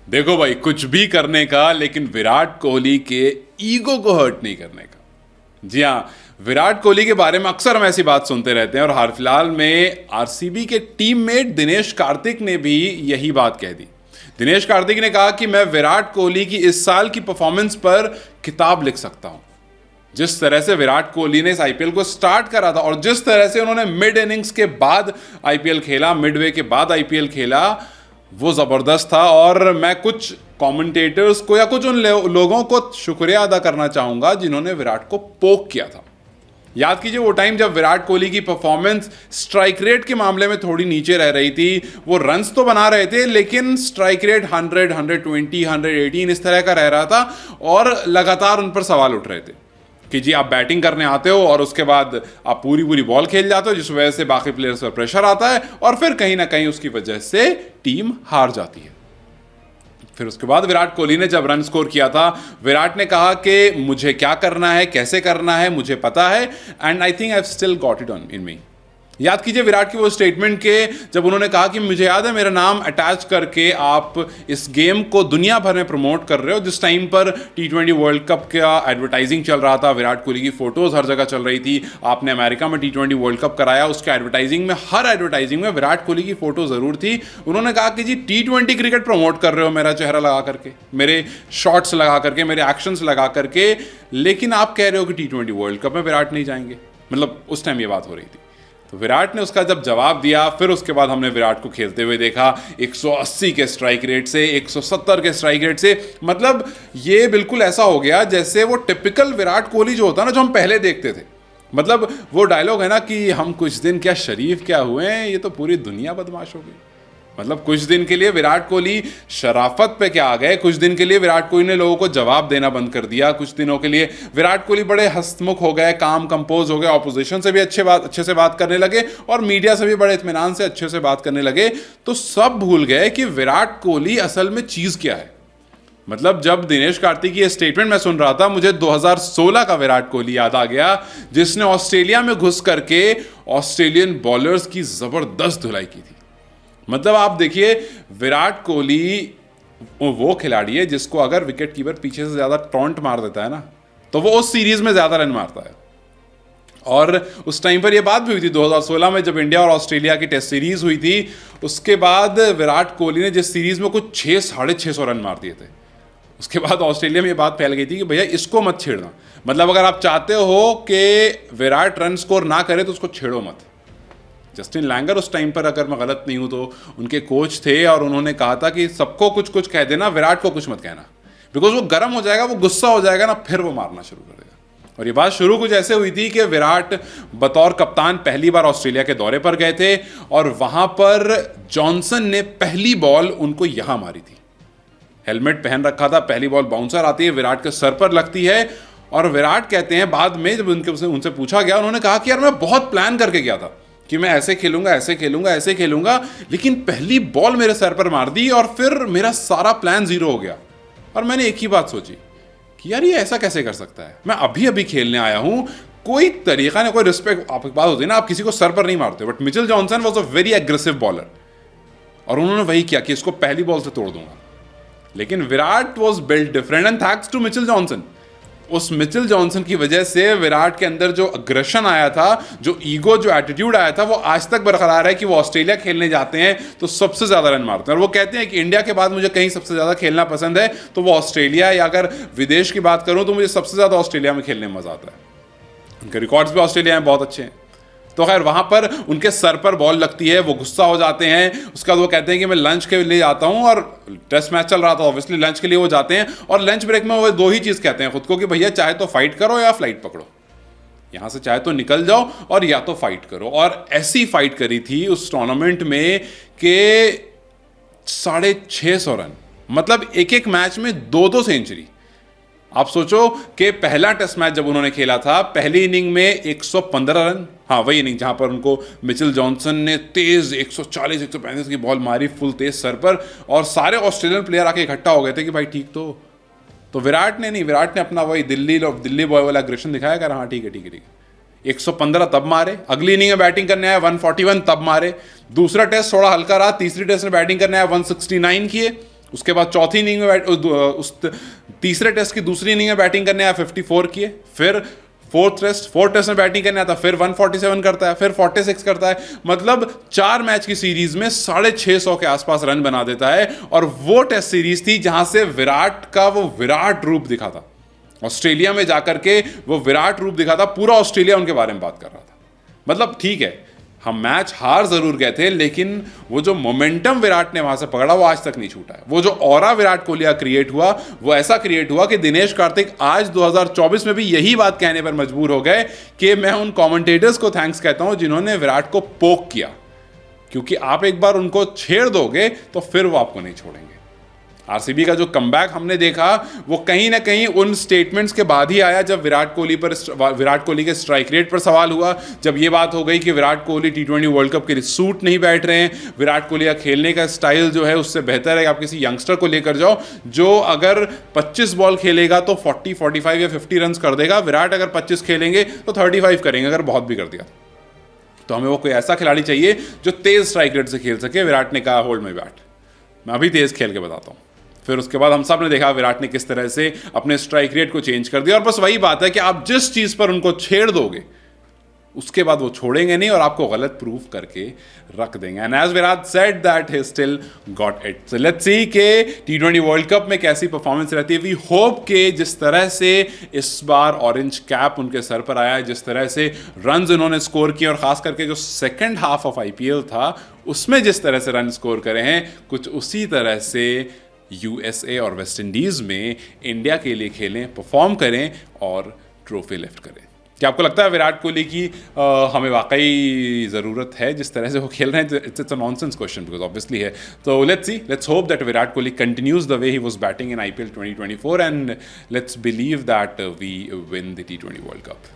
देखो भाई, कुछ भी करने का, लेकिन विराट कोहली के ईगो को हर्ट नहीं करने का। जी हाँ, विराट कोहली के बारे में अक्सर हम ऐसी बात सुनते रहते हैं और हाल फिलहाल में आरसीबी के टीममेट दिनेश कार्तिक ने भी यही बात कह दी। दिनेश कार्तिक ने कहा कि मैं विराट कोहली की इस साल की परफॉर्मेंस पर किताब लिख सकता हूं। जिस तरह से विराट कोहली ने इस आईपीएल को स्टार्ट करा था और जिस तरह से उन्होंने मिड इनिंग्स के बाद आईपीएल खेला, मिडवे के बाद आईपीएल खेला, वो जबरदस्त था। और मैं कुछ कमेंटेटर्स को या कुछ उन लोगों को शुक्रिया अदा करना चाहूंगा जिन्होंने विराट को पोक किया था। याद कीजिए वो टाइम जब विराट कोहली की परफॉर्मेंस स्ट्राइक रेट के मामले में थोड़ी नीचे रह रही थी। वो रन्स तो बना रहे थे लेकिन स्ट्राइक रेट 100, 120, 118 इस तरह का रह रहा था और लगातार उन पर सवाल उठ रहे थे कि जी आप बैटिंग करने आते हो और उसके बाद आप पूरी पूरी बॉल खेल जाते हो, जिस वजह से बाकी प्लेयर्स पर प्रेशर आता है और फिर कहीं ना कहीं उसकी वजह से टीम हार जाती है। फिर उसके बाद विराट कोहली ने जब रन स्कोर किया था, विराट ने कहा कि मुझे क्या करना है, कैसे करना है, मुझे पता है, and I think I have still got it on in me. याद कीजिए विराट की वो स्टेटमेंट के जब उन्होंने कहा कि मुझे याद है मेरा नाम अटैच करके आप इस गेम को दुनिया भर में प्रमोट कर रहे हो। जिस टाइम पर T20 वर्ल्ड कप का एडवर्टाइजिंग चल रहा था, विराट कोहली की फोटोज हर जगह चल रही थी। आपने अमेरिका में T20 वर्ल्ड कप कराया, उसके एडवर्टाइजिंग में, हर एडवर्टाइजिंग में विराट कोहली की फोटो जरूर थी। उन्होंने कहा कि जी T20 क्रिकेट प्रमोट कर रहे हो मेरा चेहरा लगा करके, मेरे शॉट्स लगा करके, मेरे एक्शंस लगा करके, लेकिन आप कह रहे हो कि T20 वर्ल्ड कप में विराट नहीं जाएंगे। मतलब उस टाइम ये बात हो रही थी। तो विराट ने उसका जब जवाब दिया, फिर उसके बाद हमने विराट को खेलते हुए देखा 180 के स्ट्राइक रेट से, 170 के स्ट्राइक रेट से। मतलब ये बिल्कुल ऐसा हो गया जैसे वो टिपिकल विराट कोहली जो होता है ना, जो हम पहले देखते थे। मतलब वो डायलॉग है ना कि हम कुछ दिन क्या शरीफ क्या हुए हैं, ये तो पूरी दुनिया बदमाश हो गई। मतलब कुछ दिन के लिए विराट कोहली शराफत पे क्या आ गए, कुछ दिन के लिए विराट कोहली ने लोगों को जवाब देना बंद कर दिया। कुछ दिनों के लिए विराट कोहली बड़े हंसमुख हो गए, काम कंपोज हो गए, ऑपोजिशन से भी अच्छे से बात करने लगे और मीडिया से भी बड़े इत्मीनान से अच्छे से बात करने लगे। तो सब भूल गए कि विराट कोहली असल में चीज क्या है। मतलब जब दिनेश कार्तिक की स्टेटमेंट मैं सुन रहा था, मुझे 2016 का विराट कोहली याद आ गया, जिसने ऑस्ट्रेलिया में घुस करके ऑस्ट्रेलियन बॉलर्स की जबरदस्त धुलाई की थी। मतलब आप देखिए, विराट कोहली वो खिलाड़ी है जिसको अगर विकेट कीपर पीछे से ज्यादा टॉन्ट मार देता है ना, तो वो उस सीरीज में ज्यादा रन मारता है। और उस टाइम पर यह बात भी हुई थी 2016 में, जब इंडिया और ऑस्ट्रेलिया की टेस्ट सीरीज हुई थी। उसके बाद विराट कोहली ने जिस सीरीज में कुछ 600-650 रन मार दिए थे, उसके बाद ऑस्ट्रेलिया में ये बात फैल गई थी कि भैया इसको मत छेड़ना। मतलब अगर आप चाहते हो कि विराट रन स्कोर ना करे तो उसको छेड़ो मत। जस्टिन लैंगर उस टाइम पर, अगर मैं गलत नहीं हूं तो, उनके कोच थे और उन्होंने कहा था कि सबको कुछ कुछ कह देना, विराट को कुछ मत कहना, बिकॉज वो गर्म हो जाएगा, वो गुस्सा हो जाएगा ना, फिर वो मारना शुरू कर देगा। और ये बात शुरू कुछ ऐसे हुई थी कि विराट बतौर कप्तान पहली बार ऑस्ट्रेलिया के दौरे पर गए थे और वहां पर जॉनसन ने पहली बॉल उनको यहां मारी थी। हेलमेट पहन रखा था, पहली बॉल बाउंसर आती है, विराट के सर पर लगती है और विराट कहते हैं बाद में जब उनसे पूछा गया, उन्होंने कहा कि यार मैं बहुत प्लान करके गया था कि मैं ऐसे खेलूंगा, ऐसे खेलूंगा, ऐसे खेलूंगा, लेकिन पहली बॉल मेरे सर पर मार दी और फिर मेरा सारा प्लान जीरो हो गया। और मैंने एक ही बात सोची कि यार ये ऐसा कैसे कर सकता है, मैं अभी अभी खेलने आया हूं, कोई तरीका नहीं, कोई रिस्पेक्ट। आप बात होती है ना, आप किसी को सर पर नहीं मारते, but Mitchell Johnson was a very aggressive bowler और उन्होंने वही किया कि इसको पहली बॉल से तोड़ दूंगा। लेकिन Virat was built different and thanks to Mitchell Johnson. उस मिचेल जॉनसन की वजह से विराट के अंदर जो अग्रेशन आया था, जो ईगो, जो एटीट्यूड आया था, वो आज तक बरकरार है कि वो ऑस्ट्रेलिया खेलने जाते हैं तो सबसे ज्यादा रन मारते हैं। और वो कहते हैं कि इंडिया के बाद मुझे कहीं सबसे ज्यादा खेलना पसंद है तो वो ऑस्ट्रेलिया, या अगर विदेश की बात करूं तो मुझे सबसे ज्यादा ऑस्ट्रेलिया में खेलने में मजा आता है। उनके रिकॉर्ड्स भी ऑस्ट्रेलिया में बहुत अच्छे हैं। तो खैर वहां पर उनके सर पर बॉल लगती है, वो गुस्सा हो जाते हैं। उसके बाद वो कहते हैं कि मैं लंच के लिए आता हूं, और टेस्ट मैच चल रहा था, ऑब्वियसली लंच के लिए वो जाते हैं और लंच ब्रेक में वो दो ही चीज कहते हैं खुद को कि भैया चाहे तो फाइट करो या फ्लाइट पकड़ो, यहां से चाहे तो निकल जाओ और या तो फाइट करो। और ऐसी फाइट करी थी उस टूर्नामेंट में कि 650 रन, मतलब एक एक मैच में 2-2 सेंचुरी। आप सोचो कि पहला टेस्ट मैच जब उन्होंने खेला था, पहली इनिंग में 115 रन, हाँ वही इनिंग जहां पर उनको मिचेल जॉनसन ने तेज 140-135 की बॉल मारी फुल तेज सर पर, और सारे ऑस्ट्रेलियन प्लेयर आके इकट्ठा हो गए थे कि भाई ठीक तो विराट ने नहीं, विराट ने अपना वही दिल्ली बॉय वाला एग्रेशन दिखाया कर, हाँ ठीक है 115 तब मारे। अगली इनिंग में बैटिंग करने आया 141 तब मारे। दूसरा टेस्ट थोड़ा हल्का रहा, तीसरी टेस्ट में बैटिंग करने आया 169 किए, उसके बाद चौथी इनिंग में उस तीसरे टेस्ट की दूसरी इनिंग में बैटिंग करने आया, 54 किए। फिर फोर्थ टेस्ट में बैटिंग करने आता, फिर 147 करता है, फिर 46 करता है। मतलब 4 मैच की सीरीज में 650 के आसपास रन बना देता है। और वो टेस्ट सीरीज थी जहां से विराट का वो विराट रूप दिखा था। ऑस्ट्रेलिया में जाकर के वो विराट रूप दिखा था, पूरा ऑस्ट्रेलिया उनके बारे में बात कर रहा था। मतलब ठीक है, हम मैच हार जरूर गए थे, लेकिन वो जो मोमेंटम विराट ने वहां से पकड़ा वो आज तक नहीं छूटा है। वो जो ऑरा विराट कोहली का क्रिएट हुआ, वो ऐसा क्रिएट हुआ कि दिनेश कार्तिक आज 2024 में भी यही बात कहने पर मजबूर हो गए कि मैं उन कमेंटेटर्स को थैंक्स कहता हूं जिन्होंने विराट को पोक किया, क्योंकि आप एक बार उनको छेड़ दोगे तो फिर वो आपको नहीं छोड़ेंगे। आरसीबी का जो कमबैक हमने देखा वो कहीं ना कहीं उन स्टेटमेंट्स के बाद ही आया, जब विराट कोहली के स्ट्राइक रेट पर सवाल हुआ, जब ये बात हो गई कि Virat Kohli T20 world cup के लिए सूट नहीं बैठ रहे हैं, विराट कोहली का खेलने का स्टाइल जो है उससे बेहतर है कि आप किसी यंगस्टर को लेकर जाओ जो अगर 25 बॉल खेलेगा तो 40, 45 या 50 रन कर देगा। विराट अगर 25 खेलेंगे तो 35 करेंगे, अगर बहुत भी कर दिया तो हमें वो कोई ऐसा खिलाड़ी चाहिए जो तेज स्ट्राइक रेट से खेल सके। विराट ने कहा होल्ड माय बैट, मैं अभी तेज खेल के बताता हूं। फिर उसके बाद हम सब ने देखा विराट ने किस तरह से अपने स्ट्राइक रेट को चेंज कर दिया। और बस वही बात है कि आप जिस चीज पर उनको छेड़ दोगे उसके बाद वो छोड़ेंगे नहीं और आपको गलत प्रूफ करके रख देंगे। And as Virat said that he still got it. So let's see के T20 वर्ल्ड कप में कैसी परफॉर्मेंस रहती है। वी होप के जिस तरह से इस बार ऑरेंज कैप उनके सर पर आया है, जिस तरह से रन्स उन्होंने स्कोर किए और खास करके जो सेकंड हाफ ऑफ IPL था उसमें जिस तरह से रन स्कोर करे हैं, कुछ उसी तरह से USA और वेस्ट इंडीज़ में इंडिया के लिए खेलें, परफॉर्म करें और ट्रॉफी लिफ्ट करें। क्या आपको लगता है विराट कोहली की हमें वाकई ज़रूरत है जिस तरह से वो खेल रहे हैं? It's a nonsense question because obviously है। तो let's hope that Virat Kohli continues the way he was batting in IPL 2024 and let's believe that we win the T20 world cup.